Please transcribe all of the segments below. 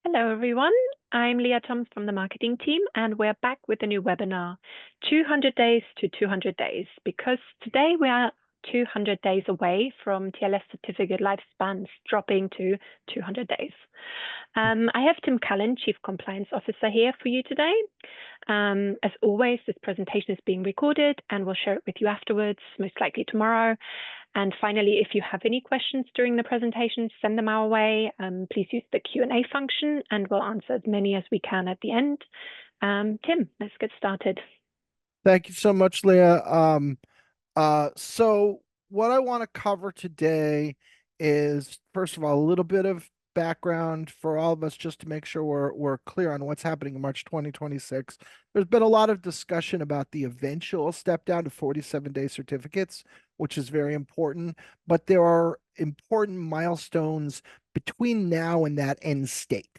Hello, everyone. I'm Leah Toms from the marketing team, and we're back with a new webinar, 200 Days to 200 Days, because today we are 200 days away from TLS certificate lifespans dropping to 200 days. I have Tim Callan, Chief Compliance Officer, here for you today. As always, this presentation is being recorded and we'll share it with you afterwards, most likely tomorrow. And finally, if you have any questions during the presentation, send them our way. Please use the Q&A function and we'll answer as many as we can at the end. Tim, let's get started. Thank you so much, Leah. So what I want to cover today is, first of all, a little bit of background for all of us just to make sure we're clear on what's happening in March 2026. There's been a lot of discussion about the eventual step down to 47-day certificates, which is very important, but there are important milestones between now and that end state.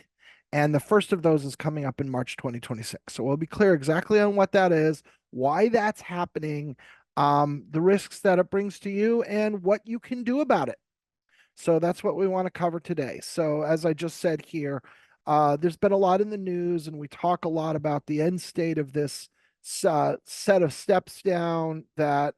And the first of those is coming up in March 2026. So we'll be clear exactly on what that is, why that's happening, the risks that it brings to you, and what you can do about it. So that's what we want to cover today. So as I just said here, there's been a lot in the news, and we talk a lot about the end state of this set of steps down that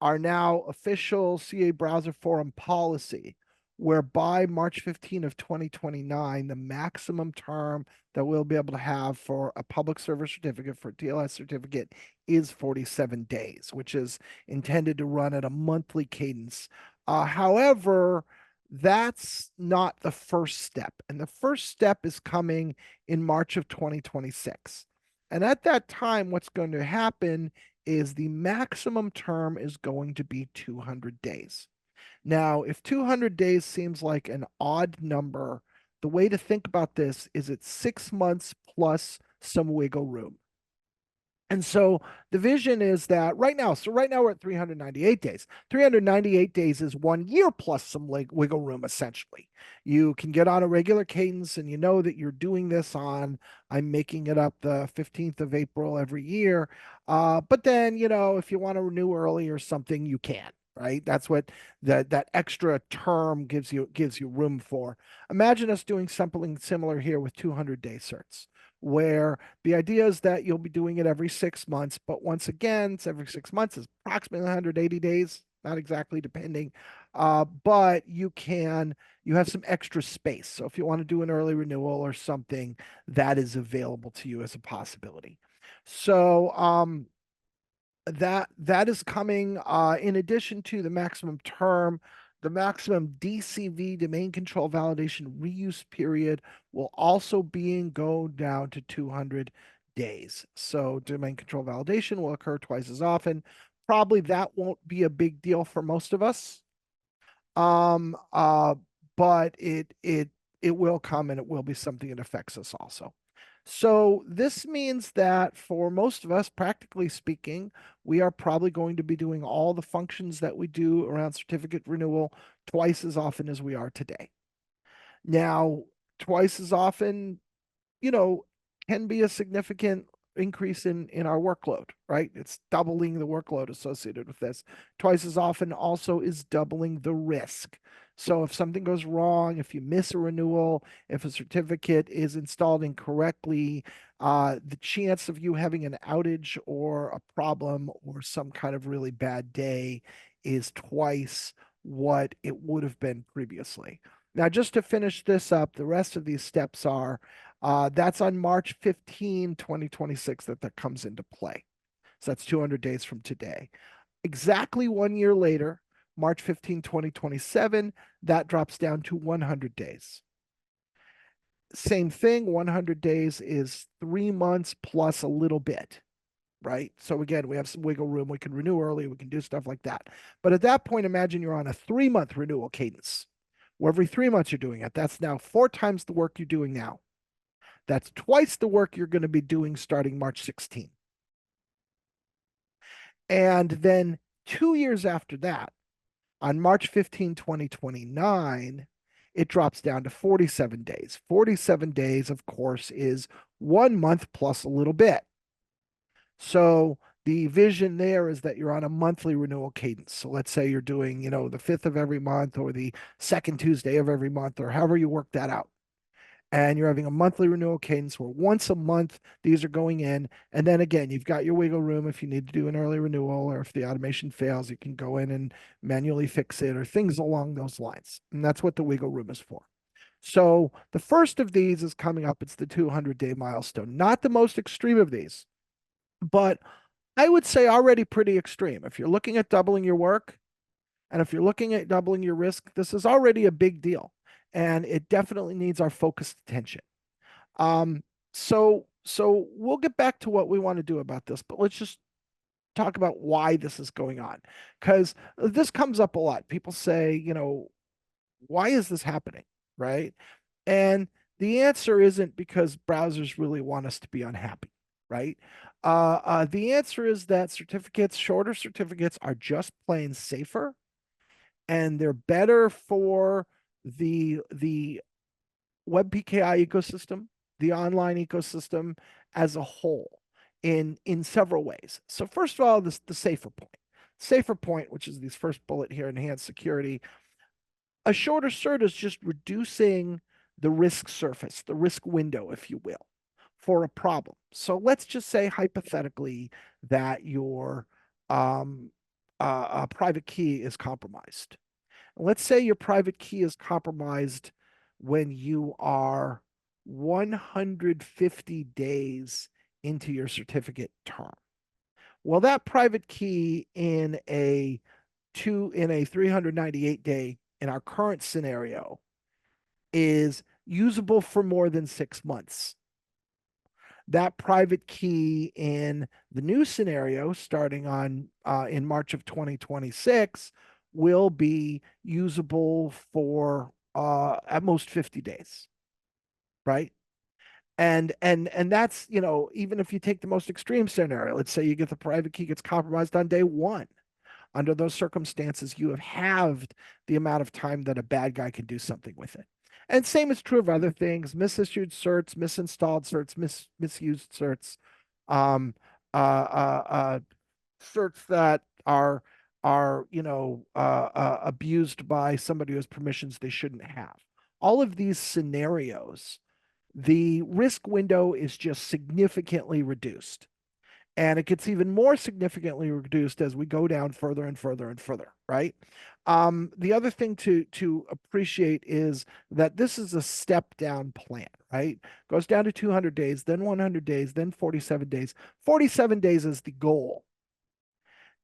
are now official CA Browser Forum policy, whereby March 15 of 2029, the maximum term that we'll be able to have for a public server certificate, for a TLS certificate, is 47 days, which is intended to run at a monthly cadence. However, that's not the first step. And the first step is coming in March of 2026. And at that time, what's going to happen is the maximum term is going to be 200 days. Now, if 200 days seems like an odd number, the way to think about this is it's 6 months plus some wiggle room. And so the vision is that right now we're at 398 days. 398 days is 1 year plus some wiggle room, essentially. You can get on a regular cadence and you know that you're doing this on, I'm making it up, the 15th of April every year. But then, if you want to renew early or something, you can. Right, that's what that extra term gives you room for. Imagine us doing something similar here with 200-day certs, where the idea is that you'll be doing it every 6 months, but once again, it's every 6 months is approximately 180 days, not exactly, depending. But you have some extra space. So if you want to do an early renewal or something, that is available to you as a possibility. So that is coming in addition to the maximum term. The maximum DCV, domain control validation reuse period, will also go down to 200 days. So domain control validation will occur twice as often. Probably that won't be a big deal for most of us. But it will come, and it will be something that affects us also. So this means that for most of us, practically speaking, we are probably going to be doing all the functions that we do around certificate renewal twice as often as we are today. Now, twice as often, can be a significant increase in our workload, right? It's doubling the workload associated with this. Twice as often also is doubling the risk. So if something goes wrong, if you miss a renewal, if a certificate is installed incorrectly, the chance of you having an outage or a problem or some kind of really bad day is twice what it would have been previously. Now, just to finish this up, the rest of these steps are that's on March 15, 2026 that comes into play. So that's 200 days from today. Exactly 1 year later, March 15, 2027, that drops down to 100 days. Same thing, 100 days is 3 months plus a little bit, right? So again, we have some wiggle room. We can renew early. We can do stuff like that. But at that point, imagine you're on a 3-month renewal cadence, where every 3 months you're doing it. That's now 4 times the work you're doing now. That's twice the work you're going to be doing starting March 16. And then 2 years after that, on March 15, 2029, it drops down to 47 days. 47 days, of course, is 1 month plus a little bit. So the vision there is that you're on a monthly renewal cadence. So let's say you're doing, the 5th of every month or the second Tuesday of every month, or however you work that out. and you're having a monthly renewal cadence where once a month these are going in. And then again, you've got your wiggle room if you need to do an early renewal, or if the automation fails, you can go in and manually fix it or things along those lines. And that's what the wiggle room is for. So the first of these is coming up. It's the 200-day milestone. Not the most extreme of these, but I would say already pretty extreme. If you're looking at doubling your work, and if you're looking at doubling your risk, this is already a big deal. And it definitely needs our focused attention. Um, so we'll get back to what we want to do about this, but let's just talk about why this is going on. Because this comes up a lot. People say, why is this happening? Right. And the answer isn't because browsers really want us to be unhappy, right? The answer is that shorter certificates, are just plain safer, and they're better for the web PKI ecosystem, the online ecosystem as a whole, in several ways. So first of all, the safer point. Safer point, which is this first bullet here, enhanced security. A shorter cert is just reducing the risk surface, the risk window, if you will, for a problem. So let's just say hypothetically that your private key is compromised. Let's say your private key is compromised when you are 150 days into your certificate term. Well, that private key in a 398 day, in our current scenario, is usable for more than 6 months. That private key in the new scenario, starting on in March of 2026, will be usable for at most 50 days, right? And that's, even if you take the most extreme scenario, let's say you get the private key gets compromised on day one. Under those circumstances, you have halved the amount of time that a bad guy can do something with it. And same is true of other things: misissued certs, misinstalled certs, misused certs, um, certs that are abused by somebody who has permissions they shouldn't have. All of these scenarios, the risk window is just significantly reduced. And it gets even more significantly reduced as we go down further and further and further, right? The other thing to appreciate is that this is a step down plan, right? Goes down to 200 days, then 100 days, then 47 days. 47 days is the goal.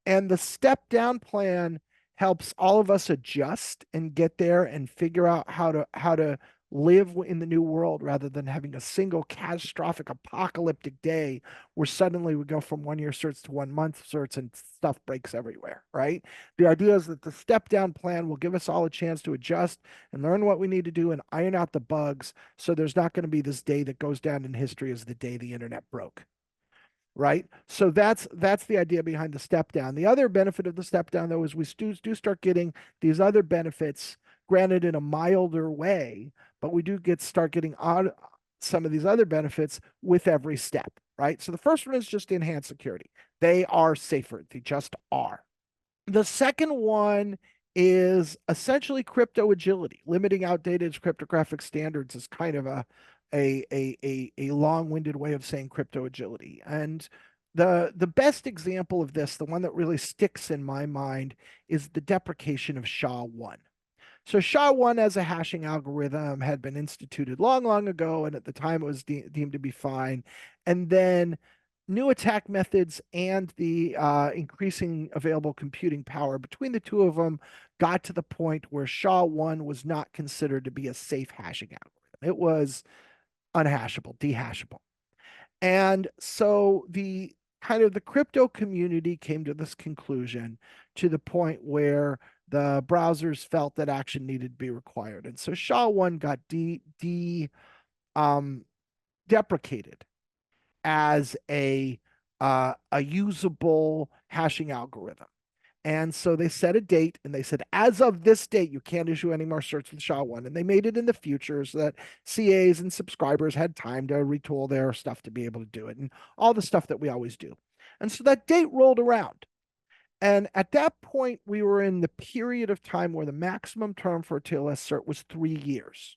And the step down plan helps all of us adjust and get there and figure out how to live in the new world, rather than having a single catastrophic apocalyptic day where suddenly we go from 1 year certs to 1 month certs and stuff breaks everywhere, right? The idea is that the step down plan will give us all a chance to adjust and learn what we need to do and iron out the bugs, so there's not going to be this day that goes down in history as the day the internet broke. Right. So that's the idea behind the step down. The other benefit of the step down, though, is we do start getting these other benefits, granted in a milder way, but we do start getting some of these other benefits with every step. Right. So the first one is just enhanced security. They are safer. They just are. The second one is essentially crypto agility. Limiting outdated cryptographic standards is kind of a long-winded way of saying crypto agility. And the best example of this, the one that really sticks in my mind, is the deprecation of SHA-1. So SHA-1 as a hashing algorithm had been instituted long, long ago, and at the time it was deemed to be fine. And then new attack methods and the increasing available computing power between the two of them got to the point where SHA-1 was not considered to be a safe hashing algorithm. It was unhashable, dehashable. And so the crypto community came to this conclusion, to the point where the browsers felt that action needed to be required. And so SHA-1 got deprecated as a usable hashing algorithm. And so they set a date and they said, as of this date, you can't issue any more certs with SHA-1. And they made it in the future so that CAs and subscribers had time to retool their stuff to be able to do it, and all the stuff that we always do. And so that date rolled around. And at that point, we were in the period of time where the maximum term for a TLS cert was 3 years.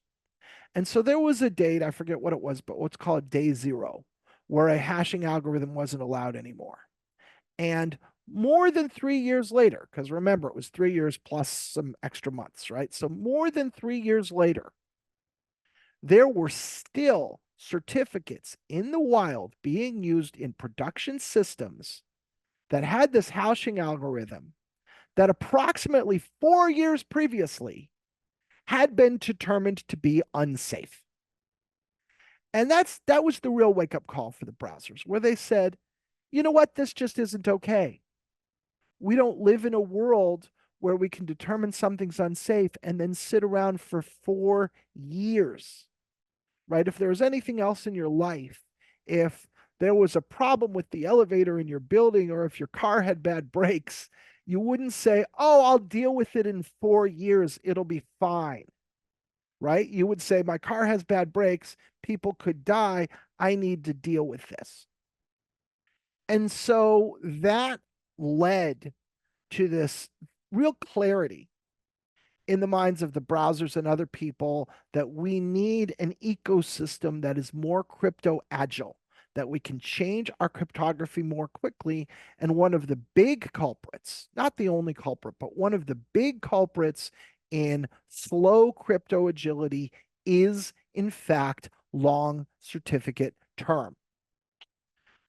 And so there was a date, I forget what it was, but what's called day zero, where a hashing algorithm wasn't allowed anymore. And more than 3 years later, because remember, it was 3 years plus some extra months, right? So more than 3 years later, there were still certificates in the wild being used in production systems that had this hashing algorithm that approximately 4 years previously had been determined to be unsafe. And that was the real wake up call for the browsers, where they said, you know what, this just isn't okay. We don't live in a world where we can determine something's unsafe and then sit around for 4 years, right? If there was anything else in your life, if there was a problem with the elevator in your building, or if your car had bad brakes, you wouldn't say, oh, I'll deal with it in 4 years. It'll be fine, right? You would say, my car has bad brakes. People could die. I need to deal with this. And so that led to this real clarity in the minds of the browsers and other people that we need an ecosystem that is more crypto agile, that we can change our cryptography more quickly. And one of the big culprits, not the only culprit, but one of the big culprits in slow crypto agility is, in fact, long certificate term.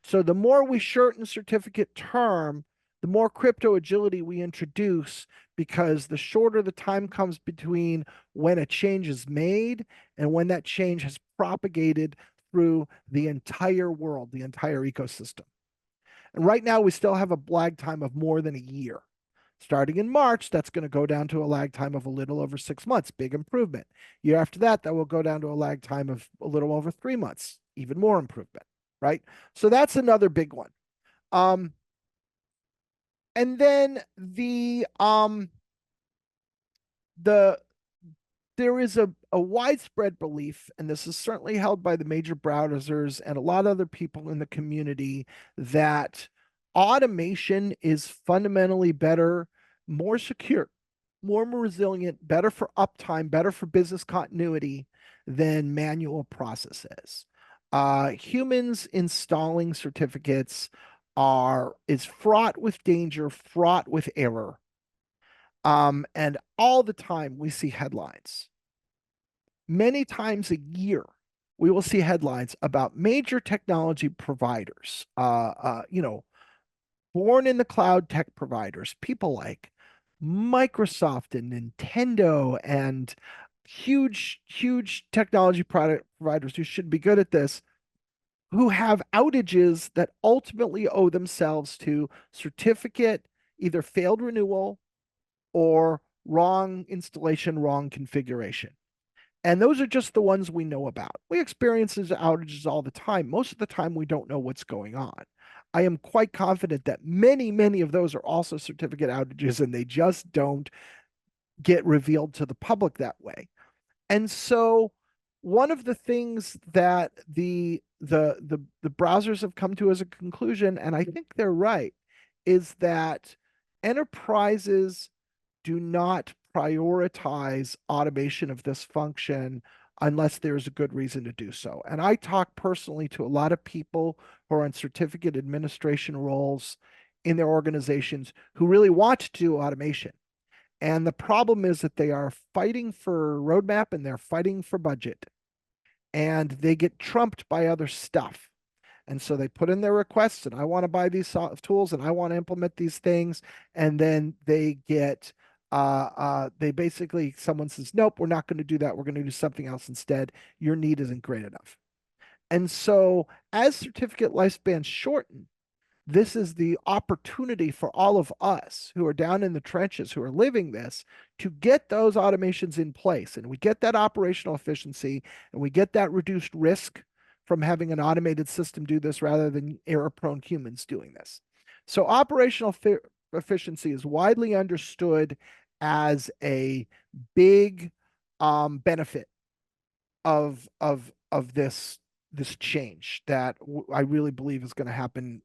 So the more we shorten certificate term, the more crypto agility we introduce, because the shorter the time comes between when a change is made and when that change has propagated through the entire world, the entire ecosystem. And right now, we still have a lag time of more than a year. Starting in March, that's going to go down to a lag time of a little over 6 months. Big improvement. Year after that, that will go down to a lag time of a little over 3 months. Even more improvement, right? So that's another big one. And then the there is a widespread belief, and this is certainly held by the major browsers and a lot of other people in the community, that automation is fundamentally better, more secure, more resilient, better for uptime, better for business continuity than manual processes. Humans installing certificates is fraught with danger, fraught with error. And all the time we see headlines. Many times a year, we will see headlines about major technology providers, born in the cloud tech providers, people like Microsoft and Nintendo and huge technology product providers who should be good at this, who have outages that ultimately owe themselves to certificate, either failed renewal or wrong installation, wrong configuration. And those are just the ones we know about. We experience these outages all the time. Most of the time, we don't know what's going on. I am quite confident that many of those are also certificate outages, and they just don't get revealed to the public that way. And so one of the things that the browsers have come to as a conclusion, and I think they're right, is that enterprises do not prioritize automation of this function unless there's a good reason to do so. And I talk personally to a lot of people who are in certificate administration roles in their organizations who really want to do automation. And the problem is that they are fighting for roadmap and they're fighting for budget, and they get trumped by other stuff. And so they put in their requests, and I want to buy these tools and I want to implement these things. And then they get, they basically, someone says, nope, we're not going to do that. We're going to do something else instead. Your need isn't great enough. And so as certificate lifespans shorten, this is the opportunity for all of us who are down in the trenches, who are living this, to get those automations in place. And we get that operational efficiency, and we get that reduced risk from having an automated system do this rather than error-prone humans doing this. So operational efficiency is widely understood as a big benefit of this change that I really believe is going to happen,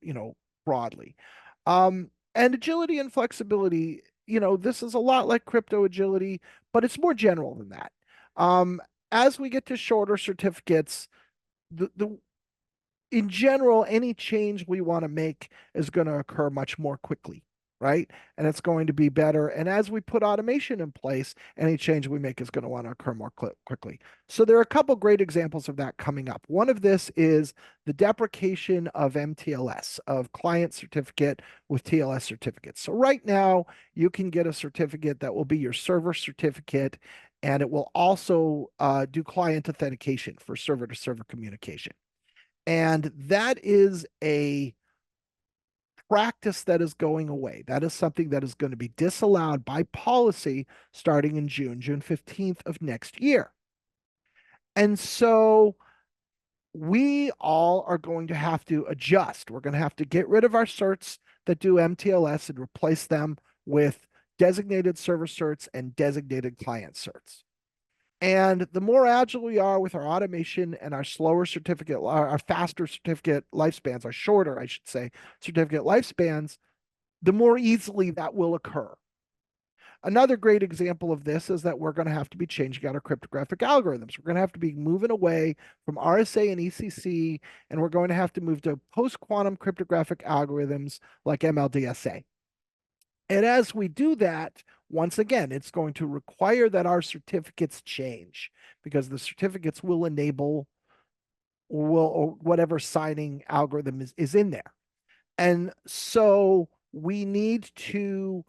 broadly. And agility and flexibility, this is a lot like crypto agility, but it's more general than that. as we get to shorter certificates, the in general, any change we want to make is going to occur much more quickly, right? And it's going to be better. And as we put automation in place, any change we make is going to want to occur more quickly. So there are a couple great examples of that coming up. One of this is the deprecation of MTLS, of client certificate with TLS certificates. So right now, you can get a certificate that will be your server certificate, and it will also do client authentication for server to server communication. And that is a practice that is going away. That is something that is going to be disallowed by policy starting in June 15th of next year. And so we all are going to have to adjust. We're going to have to get rid of our certs that do MTLS and replace them with designated server certs and designated client certs. And the more agile we are with our automation and our slower certificate, our faster certificate lifespans, our shorter, I should say, certificate lifespans, the more easily that will occur. Another great example of this is that we're going to have to be changing out our cryptographic algorithms. We're going to have to be moving away from RSA and ECC, and we're going to have to move to post-quantum cryptographic algorithms like MLDSA. And as we do that, once again, it's going to require that our certificates change because the certificates will enable or whatever signing algorithm is in there. And so we need to,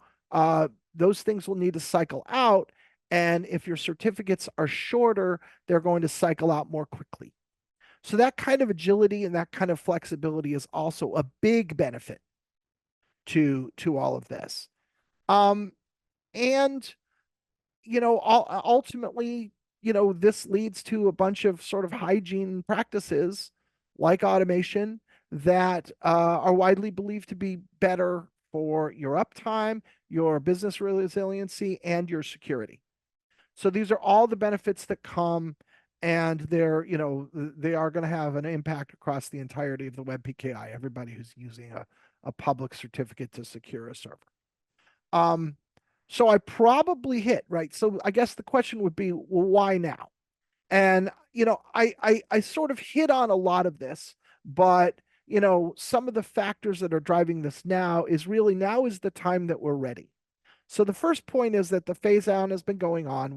those things will need to cycle out. And if your certificates are shorter, they're going to cycle out more quickly. So that kind of agility and that kind of flexibility is also a big benefit to all of this. And ultimately, this leads to a bunch of sort of hygiene practices like automation that are widely believed to be better for your uptime, your business resiliency, and your security. So these are all the benefits that come, and they are going to have an impact across the entirety of the web PKI, everybody who's using a public certificate to secure a server. So I probably hit, right? So I guess the question would be, well, why now? And, I sort of hit on a lot of this, but, some of the factors that are driving this now is the time that we're ready. So the first point is that the phase out has been going on.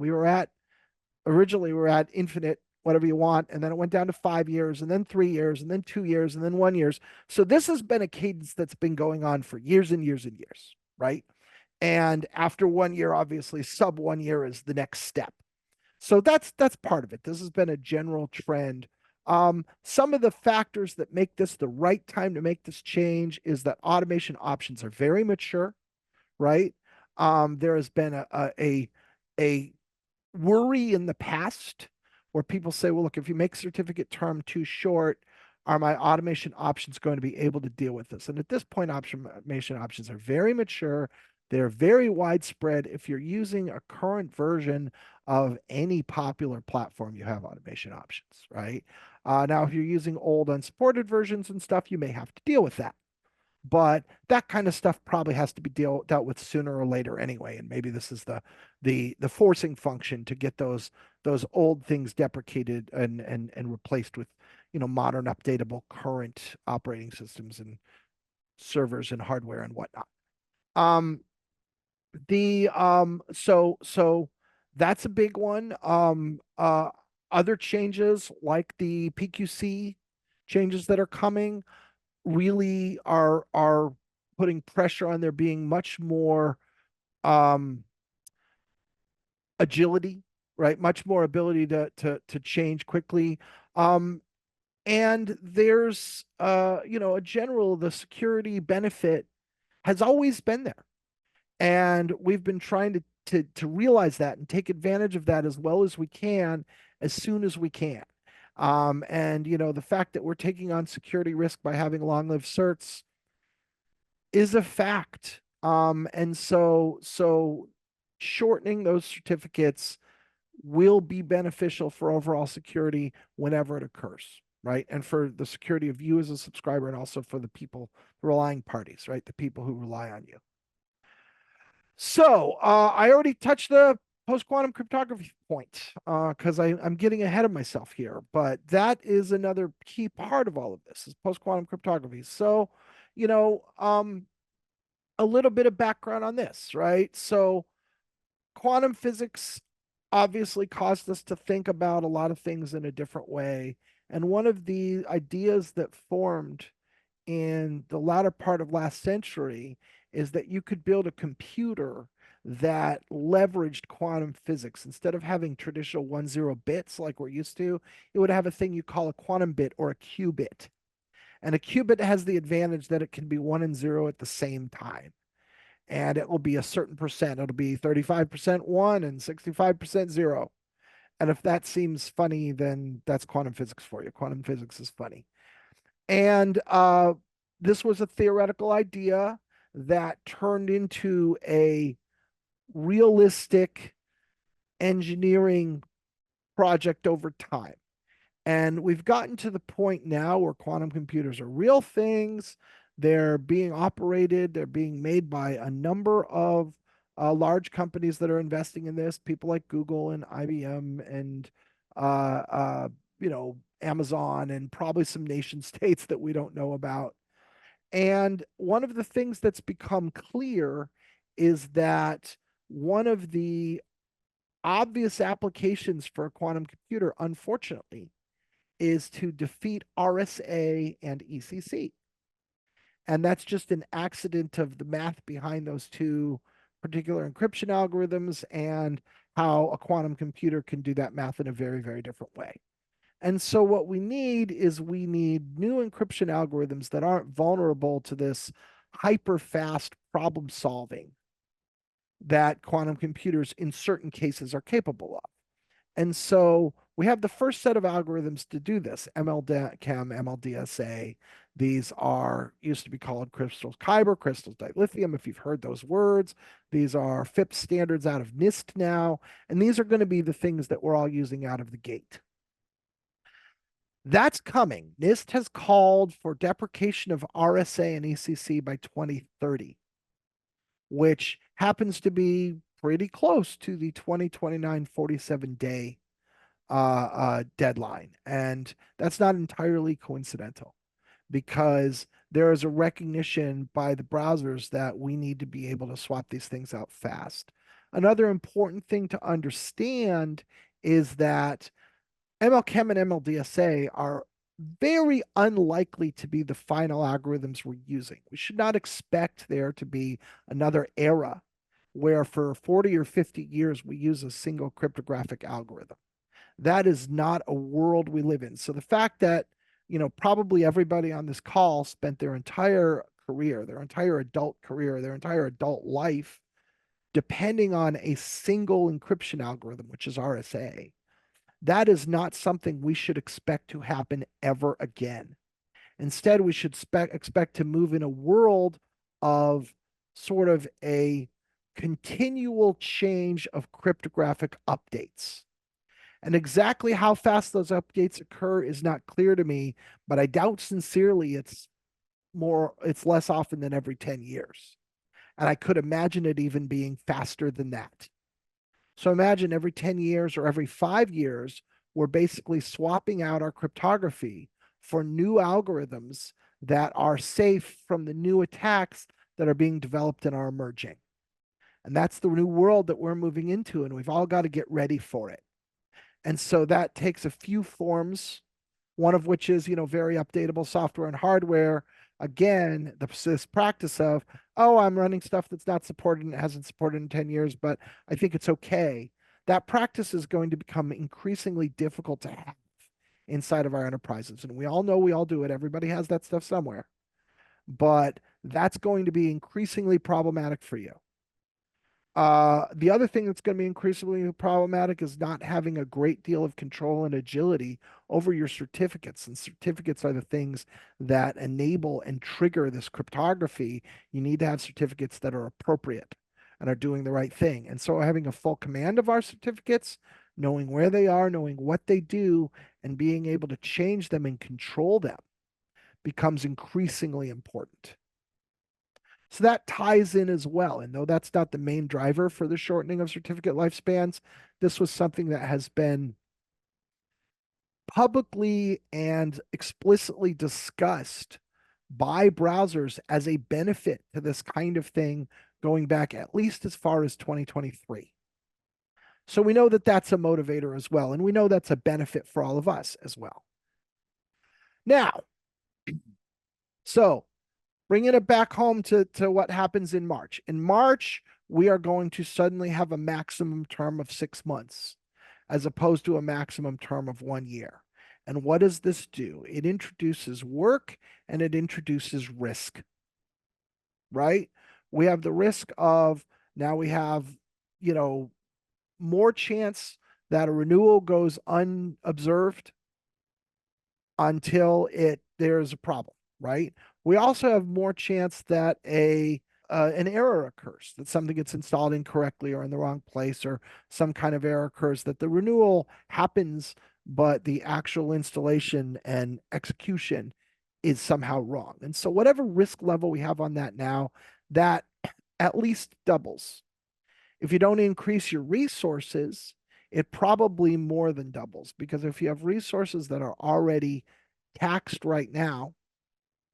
Originally we were at infinite, whatever you want, and then it went down to 5 years, and then 3 years, and then 2 years, and then 1 year. So this has been a cadence that's been going on for years and years and years, right? And after 1 year, obviously, sub 1 year is the next step. So that's part of it. This has been a general trend. Some of the factors that make this the right time to make this change is that automation options are very mature, right? There has been a worry in the past where people say, well, look, if you make certificate term too short, are my automation options going to be able to deal with this? And at this point, automation options are very mature. They're very widespread. If you're using a current version of any popular platform, you have automation options, right? Now, if you're using old unsupported versions and stuff, you may have to deal with that. But that kind of stuff probably has to be dealt with sooner or later anyway. And maybe this is the forcing function to get those old things deprecated and replaced with modern, updatable, current operating systems and servers and hardware and whatnot. So that's a big one. Other changes like the PQC changes that are coming really are putting pressure on there being much more agility, right? Much more ability to change quickly. And there's a general, the security benefit has always been there. And we've been trying to realize that and take advantage of that as well as we can, as soon as we can. And the fact that we're taking on security risk by having long-lived certs is a fact. And so shortening those certificates will be beneficial for overall security whenever it occurs, right? And for the security of you as a subscriber, and also for the people, the relying parties, right? The people who rely on you. So I already touched the post-quantum cryptography point, because I'm getting ahead of myself here, but that is another key part of all of this is post-quantum cryptography. So, you know, a little bit of background on this, right? So quantum physics obviously caused us to think about a lot of things in a different way. And one of the ideas that formed in the latter part of last century is that you could build a computer that leveraged quantum physics. Instead of having traditional 1-0 bits like we're used to, it would have a thing you call a quantum bit or a qubit. And a qubit has the advantage that it can be 1 and 0 at the same time. And it will be a certain percent. It'll be 35% 1 and 65% 0. And if that seems funny, then that's quantum physics for you. Quantum physics is funny. And this was a theoretical idea that turned into a realistic engineering project over time. And we've gotten to the point now where quantum computers are real things. They're being operated, they're being made by a number of large companies that are investing in this, people like Google and IBM and uh, uh, Amazon and probably some nation states that we don't know about. And one of the things that's become clear is that one of the obvious applications for a quantum computer, unfortunately, is to defeat RSA and ECC. And that's just an accident of the math behind those two particular encryption algorithms and how a quantum computer can do that math in a very, very different way. And so what we need is we need new encryption algorithms that aren't vulnerable to this hyper fast problem solving that quantum computers in certain cases are capable of. And so we have the first set of algorithms to do this, MLChem, MLDSA. These are used to be called crystals kyber, crystals dilithium, if you've heard those words. These are FIPS standards out of NIST now, and these are going to be the things that we're all using out of the gate. That's coming. NIST has called for deprecation of RSA and ECC by 2030, which happens to be pretty close to the 2029 47-day deadline. And that's not entirely coincidental because there is a recognition by the browsers that we need to be able to swap these things out fast. Another important thing to understand is that MLChem and MLDSA are very unlikely to be the final algorithms we're using. We should not expect there to be another era where for 40 or 50 years we use a single cryptographic algorithm. That is not a world we live in. So the fact that, probably everybody on this call spent their entire career, their entire adult career, their entire adult life depending on a single encryption algorithm, which is RSA, that is not something we should expect to happen ever again. Instead, we should expect to move in a world of sort of a continual change of cryptographic updates. And exactly how fast those updates occur is not clear to me, but I doubt sincerely it's less often than every 10 years. And I could imagine it even being faster than that. So imagine every 10 years or every 5 years, we're basically swapping out our cryptography for new algorithms that are safe from the new attacks that are being developed and are emerging. And that's the new world that we're moving into, and we've all got to get ready for it. And so that takes a few forms, one of which is, very updatable software and hardware. Again, this practice of, oh, I'm running stuff that's not supported and it hasn't supported in 10 years, but I think it's okay. That practice is going to become increasingly difficult to have inside of our enterprises. And we all know we all do it. Everybody has that stuff somewhere. But that's going to be increasingly problematic for you. The other thing that's going to be increasingly problematic is not having a great deal of control and agility over your certificates. And certificates are the things that enable and trigger this cryptography. You need to have certificates that are appropriate and are doing the right thing. And so having a full command of our certificates, knowing where they are, knowing what they do, and being able to change them and control them becomes increasingly important. So that ties in as well. And though that's not the main driver for the shortening of certificate lifespans, this was something that has been publicly and explicitly discussed by browsers as a benefit to this kind of thing going back at least as far as 2023. So we know that that's a motivator as well. And we know that's a benefit for all of us as well. Now, so bringing it back home to what happens in March. In March, we are going to suddenly have a maximum term of 6 months as opposed to a maximum term of 1 year. And what does this do? It introduces work and it introduces risk, right? We have the risk of now we have, you know, more chance that a renewal goes unobserved until there's a problem, right? We also have more chance that an error occurs, that something gets installed incorrectly or in the wrong place, or some kind of error occurs, that the renewal happens, but the actual installation and execution is somehow wrong. And so whatever risk level we have on that now, that at least doubles. If you don't increase your resources, it probably more than doubles, because if you have resources that are already taxed right now,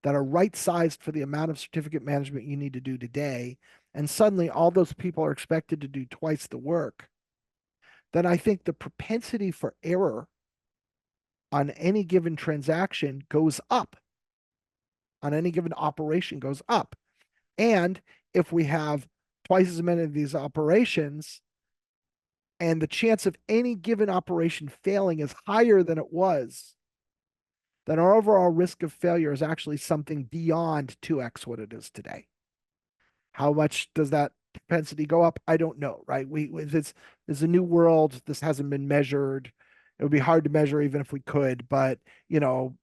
that are right sized for the amount of certificate management you need to do today, and suddenly all those people are expected to do twice the work, then I think the propensity for error on any given transaction goes up, on any given operation goes up. And if we have twice as many of these operations, and the chance of any given operation failing is higher than it was, then our overall risk of failure is actually something beyond 2x what it is today. How much does that propensity go up? I don't know, right? It's a new world. This hasn't been measured. It would be hard to measure even if we could, but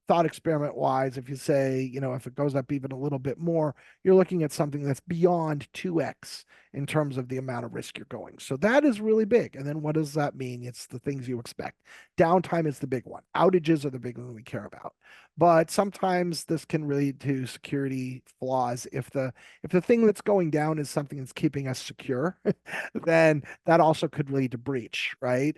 thought experiment wise, if you say, if it goes up even a little bit more, you're looking at something that's beyond 2x in terms of the amount of risk you're going. So that is really big. And then what does that mean? It's the things you expect. Downtime is the big one. Outages are the big one we care about. But sometimes this can lead to security flaws. If the thing that's going down is something that's keeping us secure, then that also could lead to breach, right?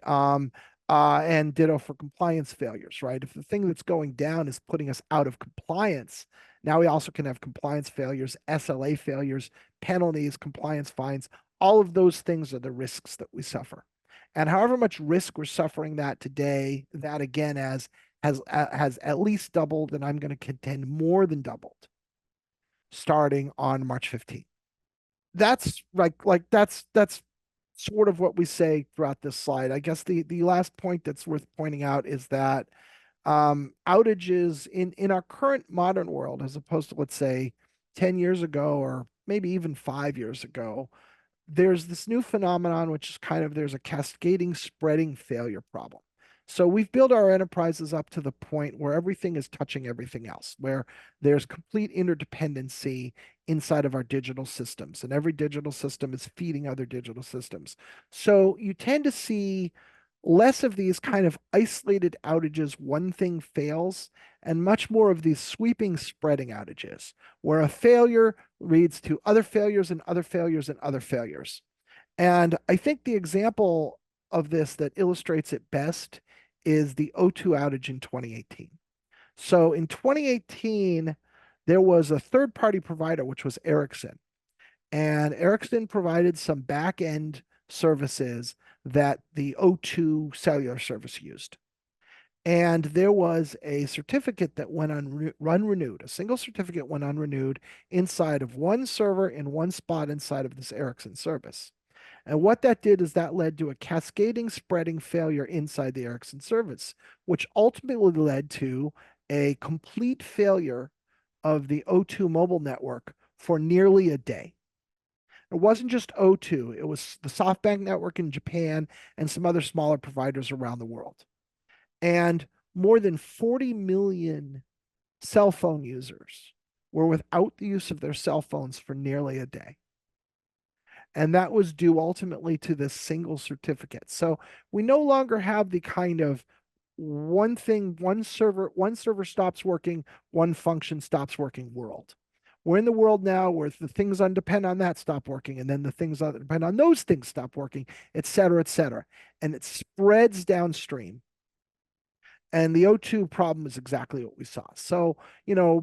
And ditto for compliance failures, right? If the thing that's going down is putting us out of compliance, now we also can have compliance failures, SLA failures, penalties, compliance fines. All of those things are the risks that we suffer. And however much risk we're suffering that today, that again has at least doubled, and I'm going to contend more than doubled starting on March 15th. That's that's sort of what we say throughout this slide. I guess the last point that's worth pointing out is that outages in our current modern world, as opposed to, let's say, 10 years ago or maybe even 5 years ago, there's this new phenomenon, which is there's a cascading spreading failure problem. So we've built our enterprises up to the point where everything is touching everything else, where there's complete interdependency inside of our digital systems, and every digital system is feeding other digital systems. So you tend to see less of these kind of isolated outages, one thing fails, and much more of these sweeping spreading outages, where a failure leads to other failures and other failures and other failures. And I think the example of this that illustrates it best is the O2 outage in 2018. So in 2018, there was a third-party provider, which was Ericsson. And Ericsson provided some back-end services that the O2 cellular service used. And there was a certificate that went unrenewed. A single certificate went unrenewed inside of one server in one spot inside of this Ericsson service. And what that did is that led to a cascading spreading failure inside the Ericsson service, which ultimately led to a complete failure of the O2 mobile network for nearly a day. It wasn't just O2, it was the SoftBank network in Japan and some other smaller providers around the world. And more than 40 million cell phone users were without the use of their cell phones for nearly a day. And that was due ultimately to this single certificate. So we no longer have the kind of one server stops working, one function stops working world. We're in the world now where the things that depend on that stop working, and then the things that depend on those things stop working, et cetera, et cetera. And it spreads downstream. And the O2 problem is exactly what we saw. So,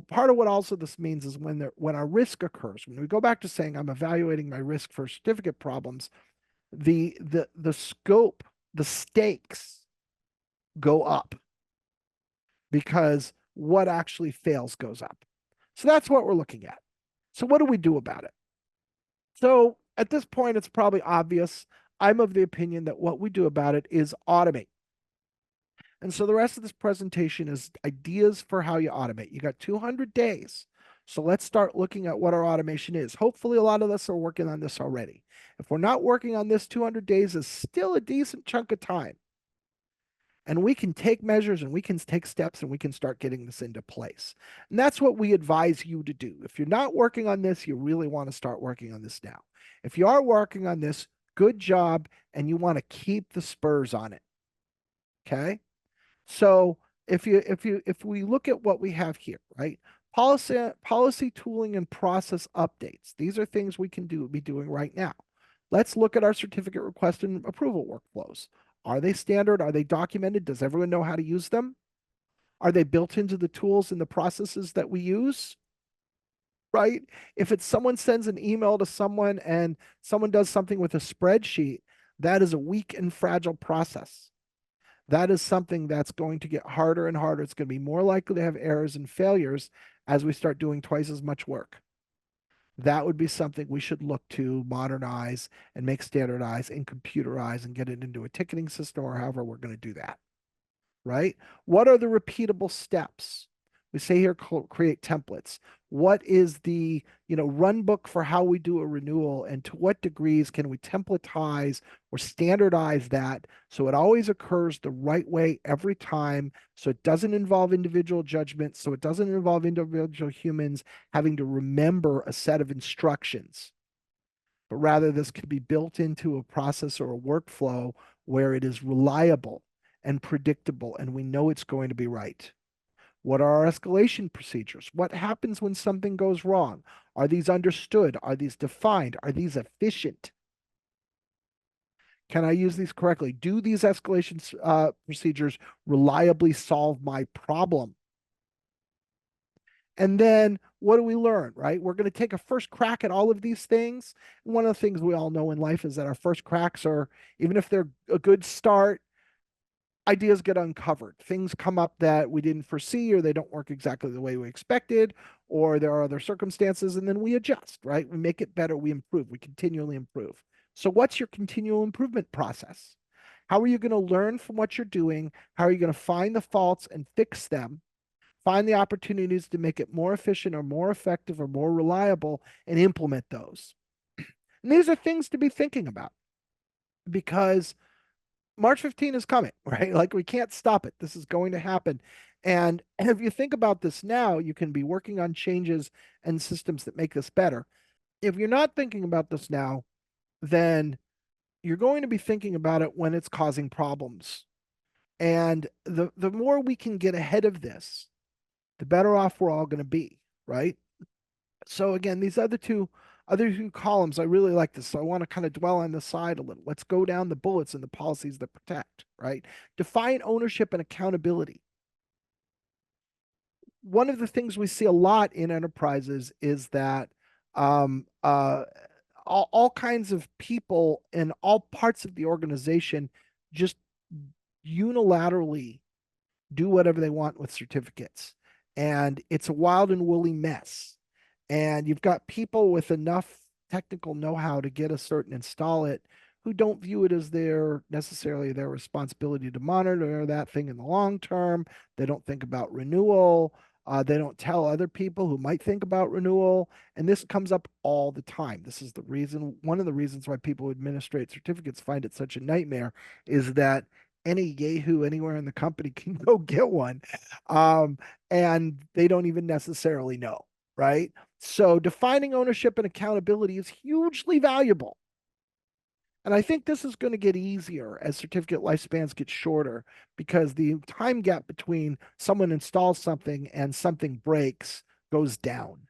part of what also this means is when our risk occurs, when we go back to saying I'm evaluating my risk for certificate problems, the scope, the stakes go up because what actually fails goes up. So that's what we're looking at. So what do we do about it? So at this point, it's probably obvious. I'm of the opinion that what we do about it is automate. And so the rest of this presentation is ideas for how you automate. You got 200 days. So let's start looking at what our automation is. Hopefully, a lot of us are working on this already. If we're not working on this, 200 days is still a decent chunk of time. And we can take measures and we can take steps and we can start getting this into place. And that's what we advise you to do. If you're not working on this, you really want to start working on this now. If you are working on this, good job, and you want to keep the spurs on it. Okay? So if we look at what we have here, right? Policy tooling and process updates. These are things we can be doing right now. Let's look at our certificate request and approval workflows. Are they standard? Are they documented? Does everyone know how to use them? Are they built into the tools and the processes that we use? Right? If it's someone sends an email to someone and someone does something with a spreadsheet, that is a weak and fragile process. That is something that's going to get harder and harder. It's going to be more likely to have errors and failures as we start doing twice as much work. That would be something we should look to modernize and make standardized and computerize and get it into a ticketing system or however we're going to do that, right? What are the repeatable steps? We say here, create templates. What is the run book for how we do a renewal, and to what degrees can we templatize or standardize that so it always occurs the right way every time, so it doesn't involve individual judgment, so it doesn't involve individual humans having to remember a set of instructions, but rather this can be built into a process or a workflow where it is reliable and predictable and we know it's going to be right. What are our escalation procedures? What happens when something goes wrong? Are these understood? Are these defined? Are these efficient? Can I use these correctly? Do these escalation procedures reliably solve my problem? And then what do we learn, right? We're going to take a first crack at all of these things. One of the things we all know in life is that our first cracks are, even if they're a good start, ideas get uncovered. Things come up that we didn't foresee, or they don't work exactly the way we expected, or there are other circumstances, and then we adjust, right? We make it better, we improve, we continually improve. So what's your continual improvement process? How are you going to learn from what you're doing? How are you going to find the faults and fix them? Find the opportunities to make it more efficient or more effective or more reliable and implement those. And these are things to be thinking about because March 15 is coming, right? Like we can't stop it. This is going to happen. And if you think about this now, you can be working on changes and systems that make this better. If you're not thinking about this now, then you're going to be thinking about it when it's causing problems. And the more we can get ahead of this, the better off we're all going to be, right? So again, these other two columns, I really like this. So I want to kind of dwell on the side a little. Let's go down the bullets and the policies that protect, right? Define ownership and accountability. One of the things we see a lot in enterprises is that all kinds of people in all parts of the organization just unilaterally do whatever they want with certificates. And it's a wild and woolly mess. And you've got people with enough technical know-how to get a cert and install it who don't view it as necessarily their responsibility to monitor that thing in the long term. They don't think about renewal. They don't tell other people who might think about renewal. And this comes up all the time. This is one of the reasons why people who administrate certificates find it such a nightmare is that any yahoo anywhere in the company can go get one. And they don't even necessarily know, right? So defining ownership and accountability is hugely valuable. And I think this is going to get easier as certificate lifespans get shorter because the time gap between someone installs something and something breaks goes down.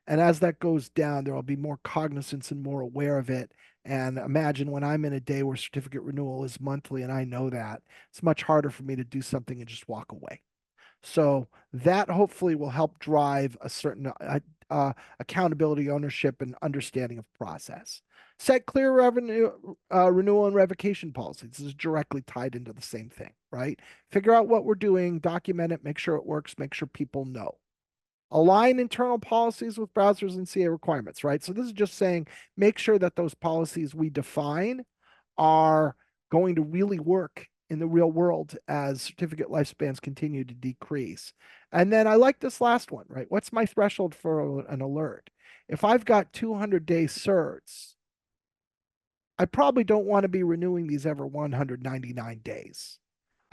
And as that goes down, there will be more cognizance and more aware of it. And imagine when I'm in a day where certificate renewal is monthly and I know that, it's much harder for me to do something and just walk away. So that hopefully will help drive a certain accountability, ownership, and understanding of process. Set clear revenue renewal and revocation policies. This is directly tied into the same thing, right? Figure out what we're doing, document it, make sure it works, make sure people know. Align internal policies with browsers and CA requirements, right? So this is just saying make sure that those policies we define are going to really work in the real world as certificate lifespans continue to decrease. And then I like this last one, right? What's my threshold for an alert? If I've got 200-day certs, I probably don't want to be renewing these every 199 days.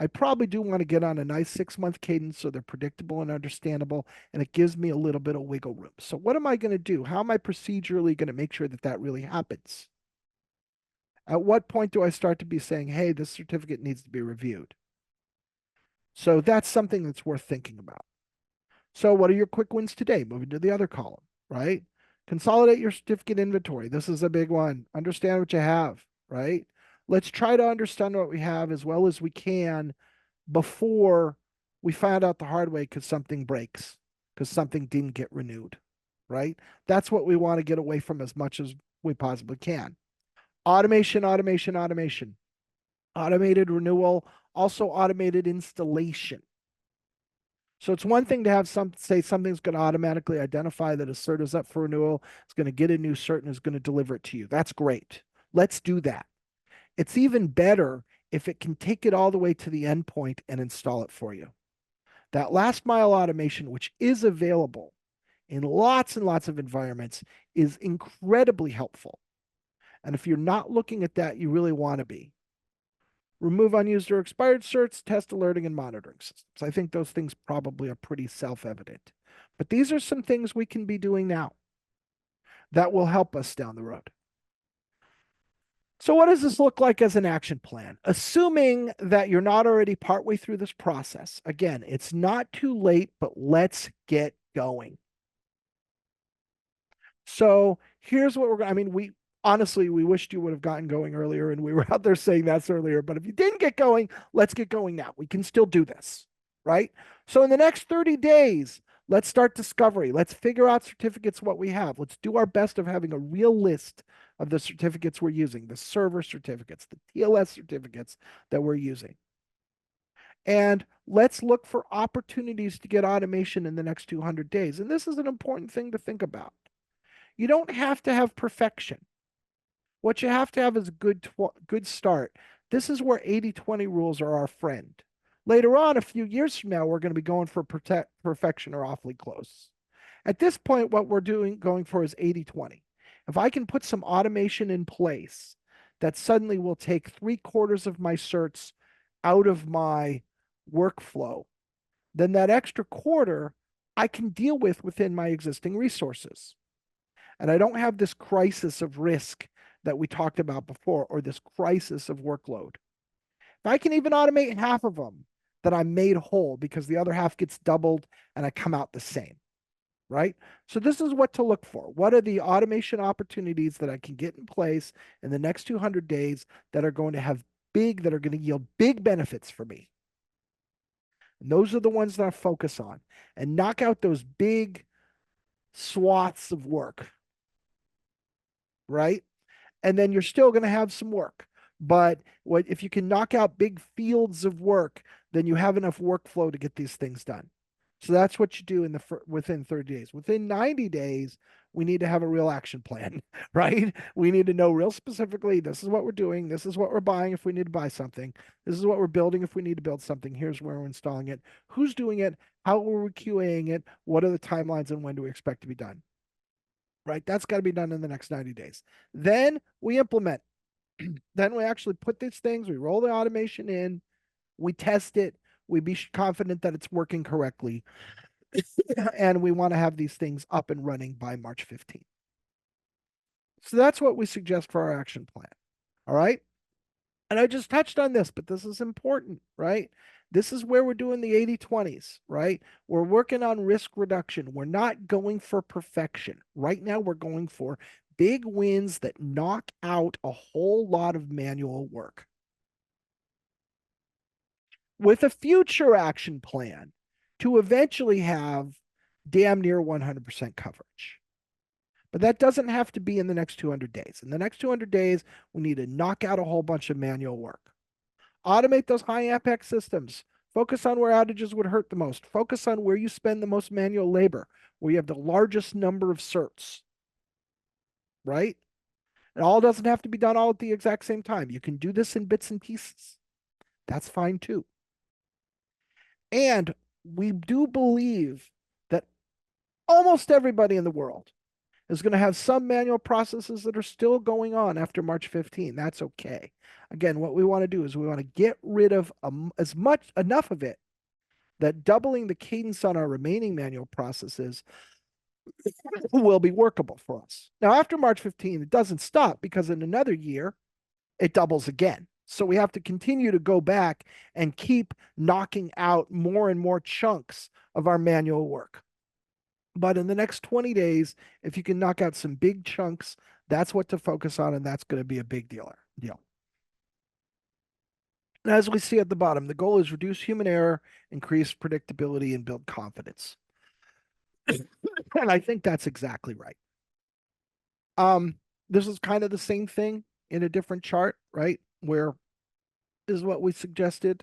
I probably do want to get on a nice 6-month cadence so they're predictable and understandable, and it gives me a little bit of wiggle room. So, what am I going to do? How am I procedurally going to make sure that that really happens? At what point do I start to be saying, hey, this certificate needs to be reviewed? So, that's something that's worth thinking about. So, what are your quick wins today? Moving to the other column, right? Consolidate your certificate inventory. This is a big one. Understand what you have, right? Let's try to understand what we have as well as we can before we find out the hard way because something breaks, because something didn't get renewed, right? That's what we want to get away from as much as we possibly can. Automation, automation, automation. Automated renewal, also automated installation. So it's one thing to have say something's going to automatically identify that a cert is up for renewal, it's going to get a new cert and is going to deliver it to you. That's great. Let's do that. It's even better if it can take it all the way to the endpoint and install it for you. That last mile automation, which is available in lots and lots of environments, is incredibly helpful. And if you're not looking at that, you really want to be. Remove unused or expired certs, test alerting and monitoring systems. I think those things probably are pretty self-evident. But these are some things we can be doing now that will help us down the road. So what does this look like as an action plan? Assuming that you're not already partway through this process. Again, it's not too late, but let's get going. So here's what we're going. I mean, we honestly we wished you would have gotten going earlier, and we were out there saying that's earlier. But if you didn't get going, let's get going now. We can still do this, right? So in the next 30 days, let's start discovery. Let's figure out certificates, what we have. Let's do our best of having a real list of the certificates we're using, the server certificates, the TLS certificates that we're using. And let's look for opportunities to get automation in the next 200 days. And this is an important thing to think about. You don't have to have perfection. What you have to have is a good start. This is where 80-20 rules are our friend. Later on, a few years from now, we're going to be going for perfection or awfully close. At this point, what we're going for is 80-20. If I can put some automation in place that suddenly will take 3/4 of my certs out of my workflow, then that extra quarter I can deal with within my existing resources. And I don't have this crisis of risk that we talked about before, or this crisis of workload. If I can even automate half of them, then I'm made whole because the other half gets doubled and I come out the same, right? So this is what to look for. What are the automation opportunities that I can get in place in the next 200 days that are going to yield big benefits for me? And those are the ones that I focus on and knock out those big swaths of work, right? And then you're still going to have some work. But if you can knock out big fields of work, then you have enough workflow to get these things done. So that's what you do within 30 days. Within 90 days, we need to have a real action plan, right? We need to know real specifically, this is what we're doing. This is what we're buying if we need to buy something. This is what we're building if we need to build something. Here's where we're installing it. Who's doing it? How are we QAing it? What are the timelines and when do we expect to be done? Right? That's got to be done in the next 90 days. Then we implement. Then we actually put these things, we roll the automation in, we test it, we be confident that it's working correctly. And we want to have these things up and running by March 15th. So that's what we suggest for our action plan. All right. And I just touched on this, but this is important, right? This is where we're doing the 80/20s, right? We're working on risk reduction. We're not going for perfection. Right now, we're going for big wins that knock out a whole lot of manual work with a future action plan to eventually have damn near 100% coverage. But that doesn't have to be in the next 200 days. In the next 200 days, we need to knock out a whole bunch of manual work. Automate those high impact systems. Focus on where outages would hurt the most. Focus on where you spend the most manual labor, where you have the largest number of certs, right? It all doesn't have to be done all at the exact same time. You can do this in bits and pieces. That's fine too. And we do believe that almost everybody in the world is going to have some manual processes that are still going on after March 15. That's okay. Again, what we want to do is we want to get rid of enough of it that doubling the cadence on our remaining manual processes will be workable for us. Now, after March 15, it doesn't stop because in another year, it doubles again. So we have to continue to go back and keep knocking out more and more chunks of our manual work. But in the next 20 days, if you can knock out some big chunks, that's what to focus on, and that's going to be a big deal. And as we see at the bottom, the goal is reduce human error, increase predictability, and build confidence. And I think that's exactly right. This is kind of the same thing in a different chart, right? Where is what we suggested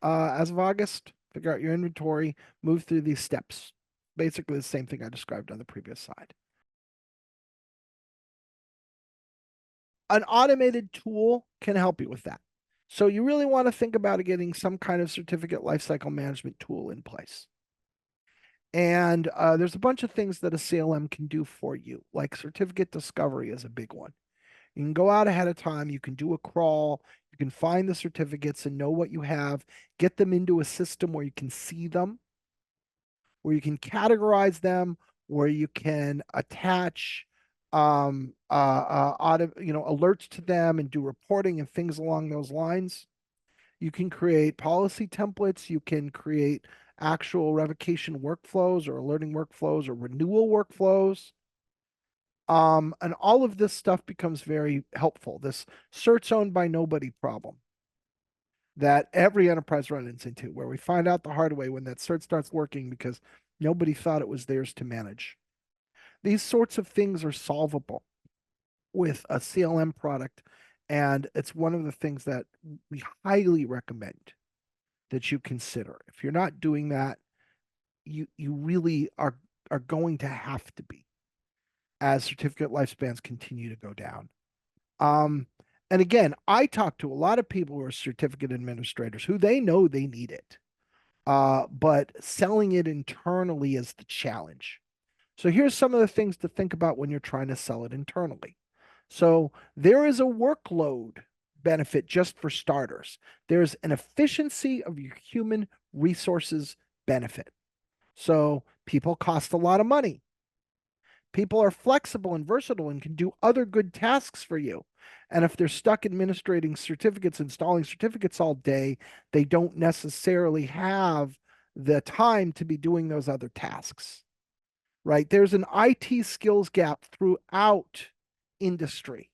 as of August. Figure out your inventory, move through these steps. Basically the same thing I described on the previous slide. An automated tool can help you with that. So you really want to think about getting some kind of certificate lifecycle management tool in place. And there's a bunch of things that a CLM can do for you, like certificate discovery is a big one. You can go out ahead of time, you can do a crawl, you can find the certificates and know what you have, get them into a system where you can see them, where you can categorize them, where you can attach alerts to them and do reporting and things along those lines. You can create policy templates. You can create actual revocation workflows or alerting workflows or renewal workflows. And all of this stuff becomes very helpful. This certs owned by nobody problem that every enterprise runs into, where we find out the hard way when that cert starts working because nobody thought it was theirs to manage. These sorts of things are solvable with a CLM product, and it's one of the things that we highly recommend that you consider. If you're not doing that, you really are going to have to be as certificate lifespans continue to go down. And again, I talk to a lot of people who are certificate administrators who they know they need it, but selling it internally is the challenge. So here's some of the things to think about when you're trying to sell it internally. So there is a workload benefit just for starters. There's an efficiency of your human resources benefit. So people cost a lot of money. People are flexible and versatile and can do other good tasks for you. And if they're stuck administrating certificates, installing certificates all day, they don't necessarily have the time to be doing those other tasks, right? There's an IT skills gap throughout industry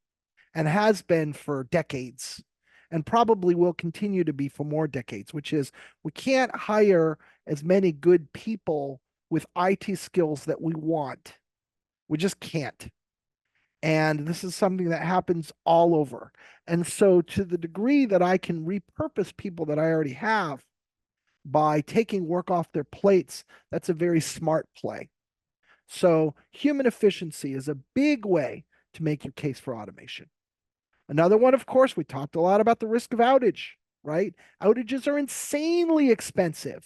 and has been for decades and probably will continue to be for more decades, which is we can't hire as many good people with IT skills that we want. We just can't. And this is something that happens all over. And so to the degree that I can repurpose people that I already have by taking work off their plates, that's a very smart play. So human efficiency is a big way to make your case for automation. Another one, of course, we talked a lot about the risk of outage, right? Outages are insanely expensive.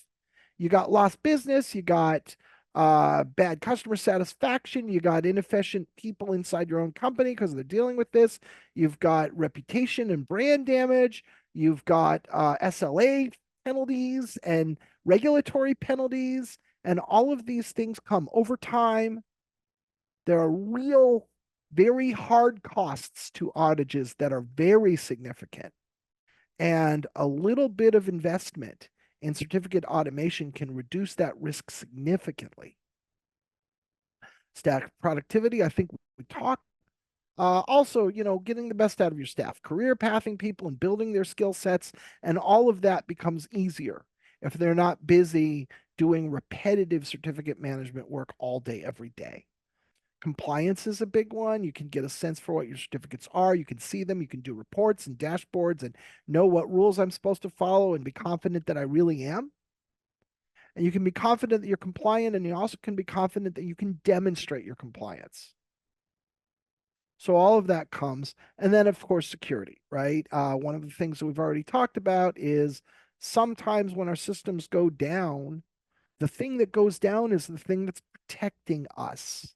You got lost business, you got bad customer satisfaction, you got inefficient people inside your own company because they're dealing with this. You've got reputation and brand damage. You've got SLA penalties and regulatory penalties, and all of these things come over time. There are real, very hard costs to outages that are very significant. And a little bit of investment and certificate automation can reduce that risk significantly. Staff productivity, I think we talked. Also, getting the best out of your staff, career pathing people and building their skill sets, and all of that becomes easier if they're not busy doing repetitive certificate management work all day, every day. Compliance is a big one. You can get a sense for what your certificates are. You can see them. You can do reports and dashboards and know what rules I'm supposed to follow and be confident that I really am. And you can be confident that you're compliant, and you also can be confident that you can demonstrate your compliance. So all of that comes. And then, of course, security, right? One of the things that we've already talked about is sometimes when our systems go down, the thing that goes down is the thing that's protecting us.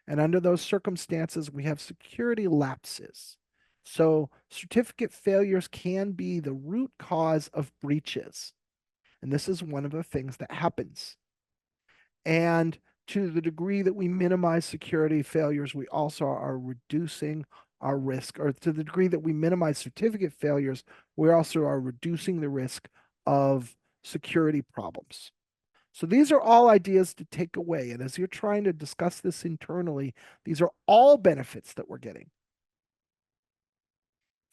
And under those circumstances, we have security lapses. So certificate failures can be the root cause of breaches. And this is one of the things that happens. And to the degree that we minimize security failures, we also are reducing our risk, or to the degree that we minimize certificate failures, we also are reducing the risk of security problems. So these are all ideas to take away. And as you're trying to discuss this internally, these are all benefits that we're getting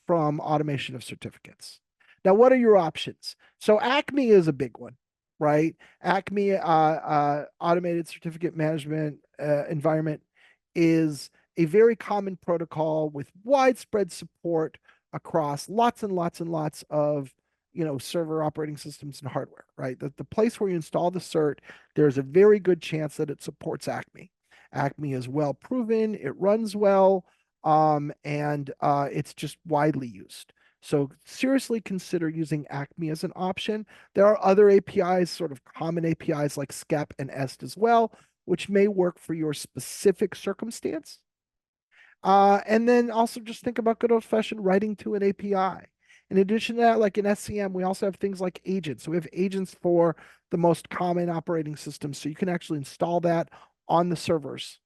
from automation of certificates. Now, what are your options? So Acme is a big one, right? Acme automated certificate management environment is a very common protocol with widespread support across lots and lots and lots of server operating systems and hardware, right? The place where you install the cert, there's a very good chance that it supports Acme. Acme is well proven, it runs well, and it's just widely used. So seriously consider using Acme as an option. There are other APIs, sort of common APIs like SCEP and EST as well, which may work for your specific circumstance. And then also just think about good old-fashioned writing to an API. In addition to that, like in SCM, we also have things like agents. So we have agents for the most common operating systems. So you can actually install that on the servers.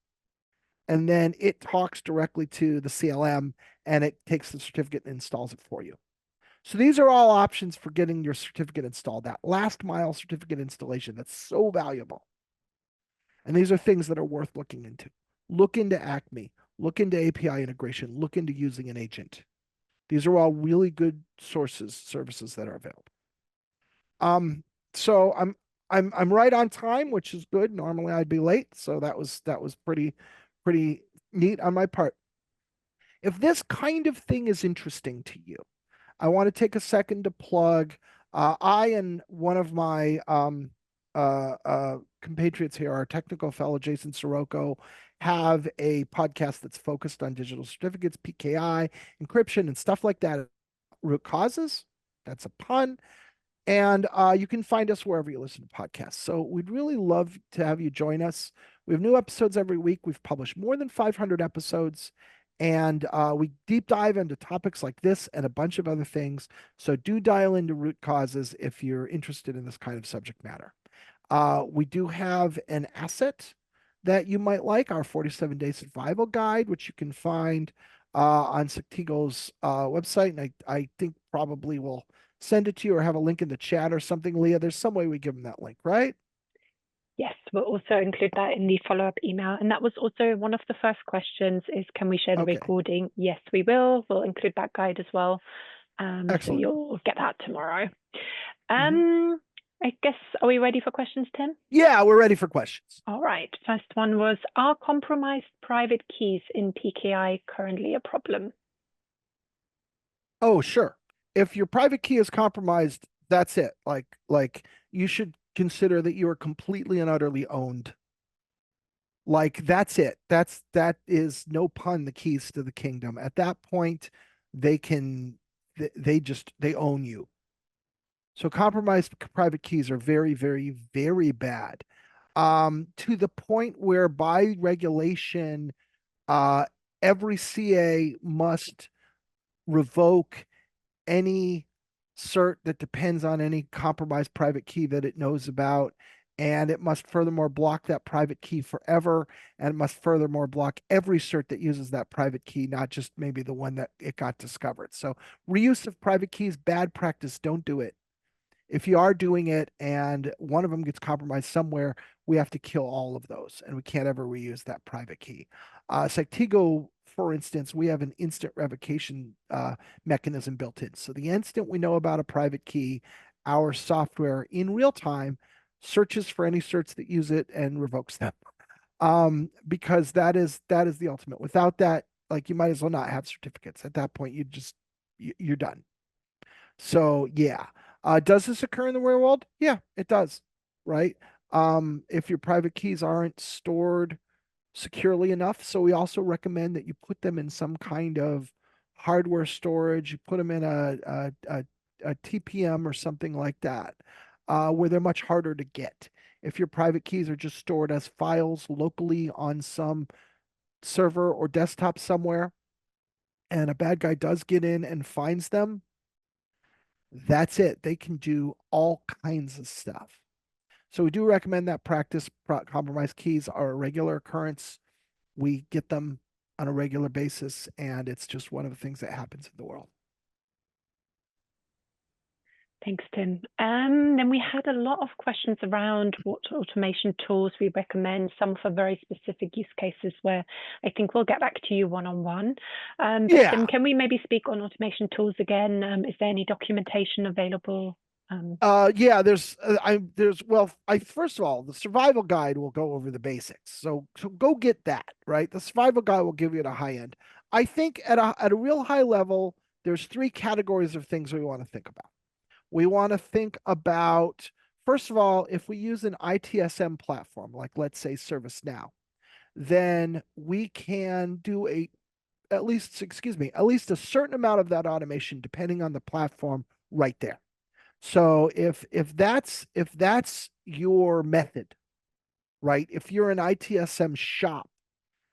And then it talks directly to the CLM and it takes the certificate and installs it for you. So these are all options for getting your certificate installed. That last mile certificate installation, that's so valuable. And these are things that are worth looking into. Look into Acme, look into API integration, look into using an agent. These are all really good services that are available. So I'm right on time, which is good. Normally I'd be late, so that was pretty neat on my part. If this kind of thing is interesting to you, I want to take a second to plug. I and one of my compatriots here, our technical fellow Jason Sirocco, have a podcast that's focused on digital certificates, PKI, encryption, and stuff like that. Root causes. That's a pun. And you can find us wherever you listen to podcasts. So we'd really love to have you join us. We have new episodes every week. We've published more than 500 episodes, and we deep dive into topics like this and a bunch of other things. So do dial into root causes if you're interested in this kind of subject matter. We do have an asset that you might like, our 47-day survival guide, which you can find on Sectigo's website. And I think probably we'll send it to you or have a link in the chat or something, Leah. There's some way we give them that link, right? Yes, we'll also include that in the follow-up email. And that was also one of the first questions is, can we share the recording? Yes, we will. We'll include that guide as well. So you'll get that tomorrow. I guess, are we ready for questions, Tim? Yeah, we're ready for questions. All right. First one was, are compromised private keys in PKI currently a problem? Oh, sure. If your private key is compromised, that's it. Like you should consider that you are completely and utterly owned. Like that's it. That is, no pun, the keys to the kingdom. At that point, they own you. So compromised private keys are very, very, very bad. To the point where by regulation, every CA must revoke any cert that depends on any compromised private key that it knows about. And it must furthermore block that private key forever. And it must furthermore block every cert that uses that private key, not just maybe the one that it got discovered. So reuse of private keys, bad practice. Don't do it. If you are doing it and one of them gets compromised somewhere, we have to kill all of those and we can't ever reuse that private key. Cyctigo, for instance, we have an instant revocation mechanism built in. So the instant we know about a private key, our software in real time searches for any certs that use it and revokes them. Because that is the ultimate. Without that, like, you might as well not have certificates. At that point, you're done. So yeah. Does this occur in the real world? Yeah, it does. Right. If your private keys aren't stored securely enough. So we also recommend that you put them in some kind of hardware storage. You put them in a TPM or something like that, where they're much harder to get. If your private keys are just stored as files locally on some server or desktop somewhere, and a bad guy does get in and finds them, that's it. They can do all kinds of stuff. So we do recommend that practice. Compromised keys are a regular occurrence. We get them on a regular basis, and it's just one of the things that happens in the world. Thanks, Tim. Then we had a lot of questions around what automation tools we recommend, some for very specific use cases where I think we'll get back to you one-on-one. But Yeah. Tim, can we maybe speak on automation tools again? Is there any documentation available? Yeah, there's first of all, the survival guide will go over the basics. So go get that, right? The survival guide will give you at a high end. I think at a real high level, there's three categories of things we want to think about. We want to think about, first of all, if we use an ITSM platform, like let's say ServiceNow, then we can do at least a certain amount of that automation depending on the platform right there. So if that's your method, right? If you're an ITSM shop,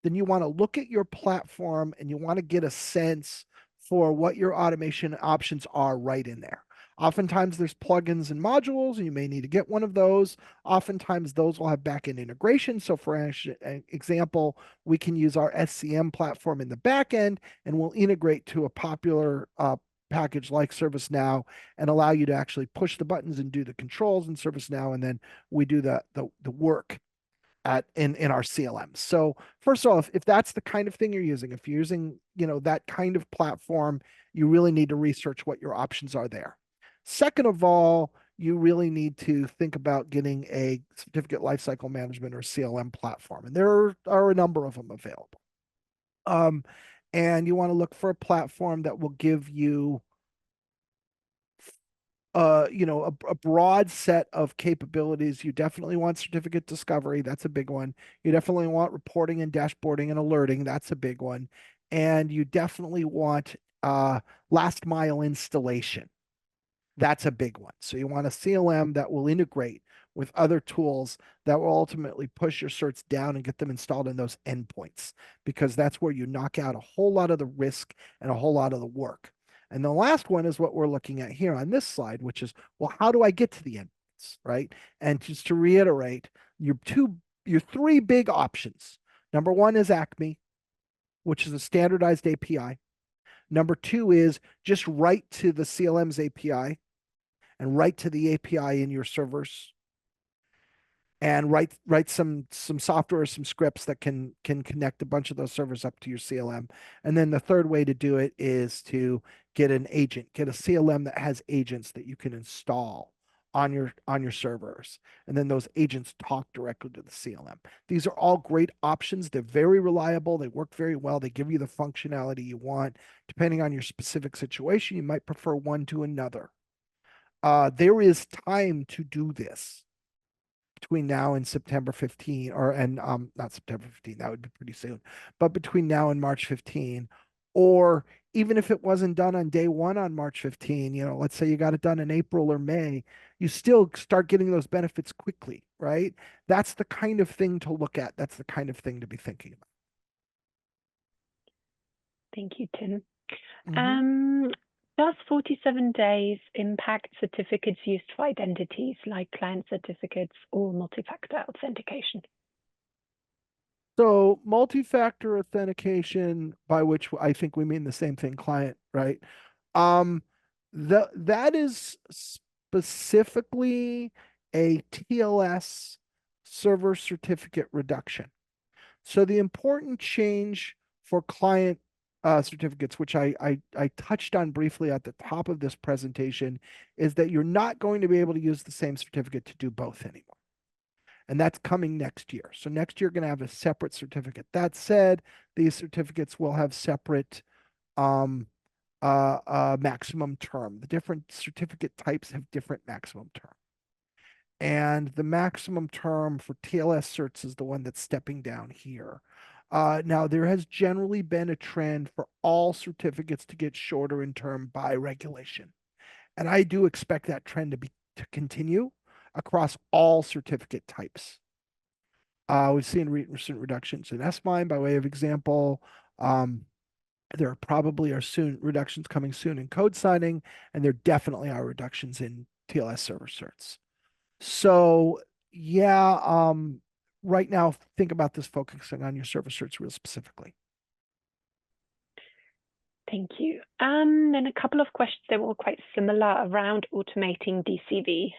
then you want to look at your platform and you want to get a sense for what your automation options are right in there. Oftentimes there's plugins and modules, and you may need to get one of those. Oftentimes those will have backend integration. So for example, we can use our SCM platform in the backend, and we'll integrate to a popular package like ServiceNow and allow you to actually push the buttons and do the controls in ServiceNow, and then we do the work in our CLM. So first of all, if that's the kind of thing you're using, if you're using that kind of platform, you really need to research what your options are there. Second of all, you really need to think about getting a certificate lifecycle management or CLM platform, and there are a number of them available. And you want to look for a platform that will give you a broad set of capabilities. You definitely want certificate discovery. That's a big one. You definitely want reporting and dashboarding and alerting. That's a big one. And you definitely want last mile installation. That's a big one. So you want a CLM that will integrate with other tools that will ultimately push your certs down and get them installed in those endpoints, because that's where you knock out a whole lot of the risk and a whole lot of the work. And the last one is what we're looking at here on this slide, which is, well, how do I get to the endpoints, right? And just to reiterate, your three big options. Number one is Acme, which is a standardized API. Number two is just write to the CLM's API and write to the API in your servers and write some software, some scripts that can connect a bunch of those servers up to your CLM. And then the third way to do it is to get an agent, get a CLM that has agents that you can install on your servers. And then those agents talk directly to the CLM. These are all great options. They're very reliable. They work very well. They give you the functionality you want. Depending on your specific situation, you might prefer one to another. There is time to do this between now and September 15, not September 15, that would be pretty soon, but between now and March 15, or even if it wasn't done on day one on March 15, let's say you got it done in April or May, you still start getting those benefits quickly, right? That's the kind of thing to look at. That's the kind of thing to be thinking about. Thank you, Tim. Mhm. Does 47 days impact certificates used for identities like client certificates or multi-factor authentication? So multi-factor authentication, by which I think we mean the same thing, client, right? That is specifically a TLS server certificate reduction. So the important change for client certificates, which I touched on briefly at the top of this presentation, is that you're not going to be able to use the same certificate to do both anymore. And that's coming next year. So next year, you're going to have a separate certificate. That said, these certificates will have separate maximum term. The different certificate types have different maximum term. And the maximum term for TLS certs is the one that's stepping down here. Now, there has generally been a trend for all certificates to get shorter in term by regulation. And I do expect that trend to continue across all certificate types. We've seen recent reductions in S-MIME by way of example. There probably are soon reductions coming soon in code signing, and there definitely are reductions in TLS server certs. So yeah, right now think about this focusing on your server certs real specifically. Thank you. Then a couple of questions that were quite similar around automating DCV.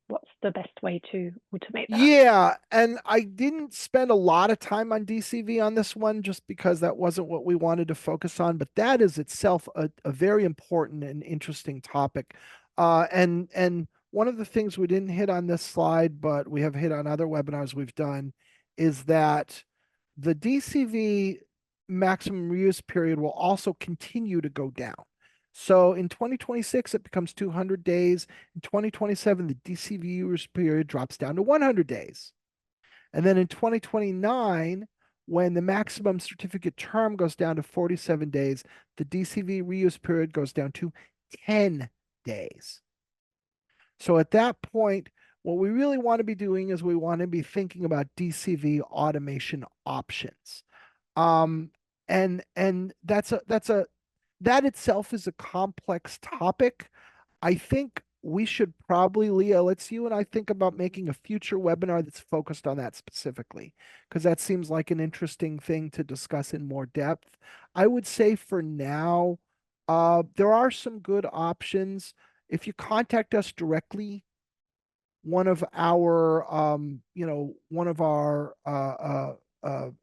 What's the best way to automate that? Yeah, and I didn't spend a lot of time on DCV on this one just because that wasn't what we wanted to focus on, but that is itself a very important and interesting topic. And one of the things we didn't hit on this slide, but we have hit on other webinars we've done, is that the DCV maximum reuse period will also continue to go down. So in 2026, it becomes 200 days. In 2027, the DCV use period drops down to 100 days. And then in 2029, when the maximum certificate term goes down to 47 days, the DCV reuse period goes down to 10 days. So at that point, what we really want to be doing is we want to be thinking about DCV automation options. And that itself is a complex topic. I think we should probably, Leah, let's you and I think about making a future webinar that's focused on that specifically, because that seems like an interesting thing to discuss in more depth. I would say for now, there are some good options. If you contact us directly, one of our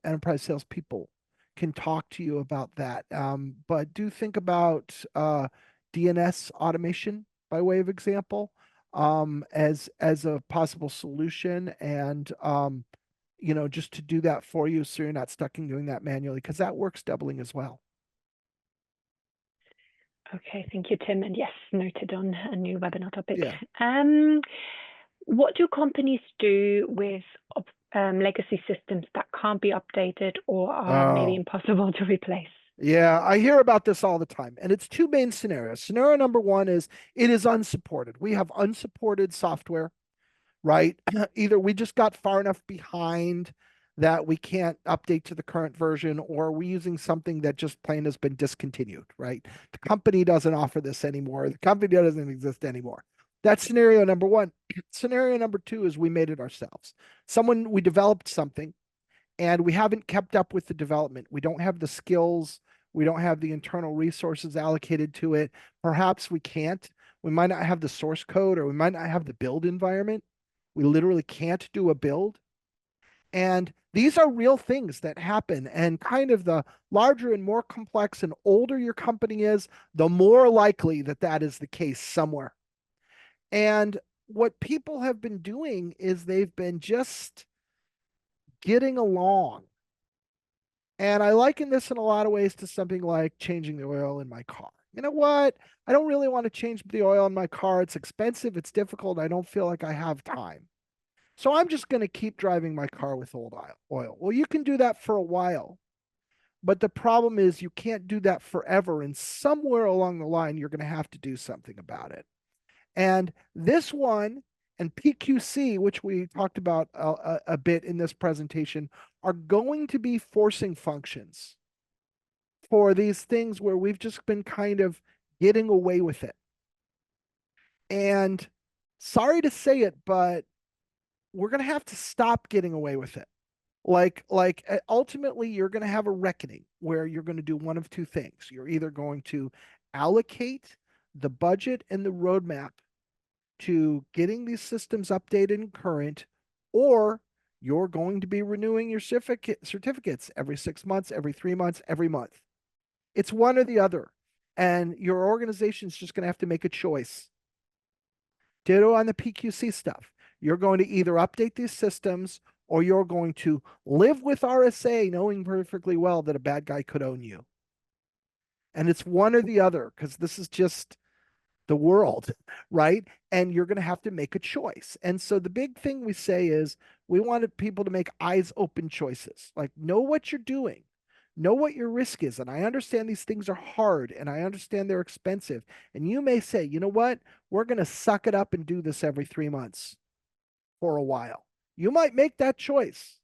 enterprise salespeople can talk to you about that. But do think about DNS automation by way of example, as a possible solution, and just to do that for you so you're not stuck in doing that manually, because that works doubling as well. Okay, thank you, Tim. And yes, noted on a new webinar topic. Yeah. What do companies do with legacy systems that can't be updated or are maybe impossible to replace? Yeah, I hear about this all the time. And it's two main scenarios. Scenario number one is it is unsupported. We have unsupported software, right? Either we just got far enough behind that we can't update to the current version, or we're using something that just plain has been discontinued, right? The company doesn't offer this anymore. The company doesn't exist anymore. That's scenario number one. Scenario number two is we made it ourselves. We developed something and we haven't kept up with the development. We don't have the skills. We don't have the internal resources allocated to it. Perhaps we can't. We might not have the source code, or we might not have the build environment. We literally can't do a build. And these are real things that happen. And kind of the larger and more complex and older your company is, the more likely that that is the case somewhere. And what people have been doing is they've been just getting along. And I liken this in a lot of ways to something like changing the oil in my car. You know what? I don't really want to change the oil in my car. It's expensive, it's difficult. I don't feel like I have time. So I'm just going to keep driving my car with old oil. Well, you can do that for a while. But the problem is you can't do that forever. And somewhere along the line, you're going to have to do something about it. And this one and PQC, which we talked about a bit in this presentation, are going to be forcing functions for these things where we've just been kind of getting away with it. And sorry to say it, but we're going to have to stop getting away with it. Like ultimately, you're going to have a reckoning where you're going to do one of two things. You're either going to allocate the budget and the roadmap to getting these systems updated and current, or you're going to be renewing your certificates every 6 months, every 3 months, every month. It's one or the other. And your organization is just going to have to make a choice. Ditto on the PQC stuff. You're going to either update these systems or you're going to live with RSA knowing perfectly well that a bad guy could own you. And it's one or the other, because this is just the world, right? And you're going to have to make a choice. And so the big thing we say is we wanted people to make eyes open choices. Like, know what you're doing, know what your risk is. And I understand these things are hard and I understand they're expensive. And you may say, you know what? We're going to suck it up and do this every 3 months for a while. You might make that choice.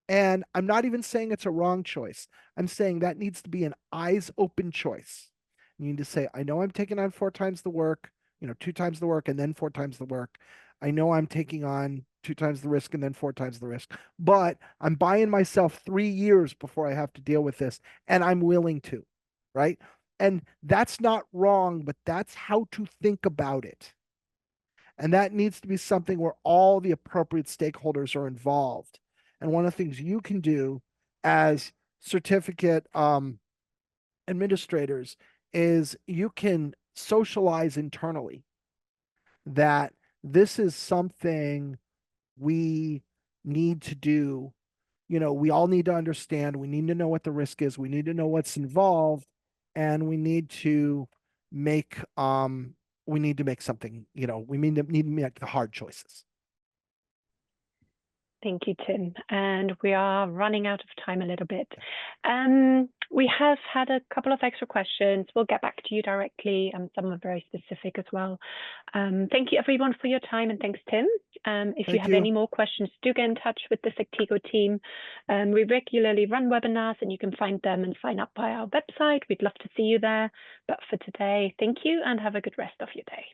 And I'm not even saying it's a wrong choice. I'm saying that needs to be an eyes open choice. You need to say, I know I'm taking on 4 times the work, 2 times the work and then 4 times the work. I know I'm taking on 2 times the risk and then 4 times the risk, but I'm buying myself 3 years before I have to deal with this. And I'm willing to, right? And that's not wrong, but that's how to think about it. And that needs to be something where all the appropriate stakeholders are involved. And one of the things you can do as certificate administrators is you can socialize internally that this is something we need to do. We all need to understand, we need to know what the risk is, we need to know what's involved, and we need to make something, we need to make the hard choices. Thank you, Tim. And we are running out of time a little bit. We have had a couple of extra questions. We'll get back to you directly. Some are very specific as well. Thank you, everyone, for your time. And thanks, Tim. If you have any more questions, do get in touch with the Sectigo team. We regularly run webinars, and you can find them and sign up via our website. We'd love to see you there. But for today, thank you and have a good rest of your day.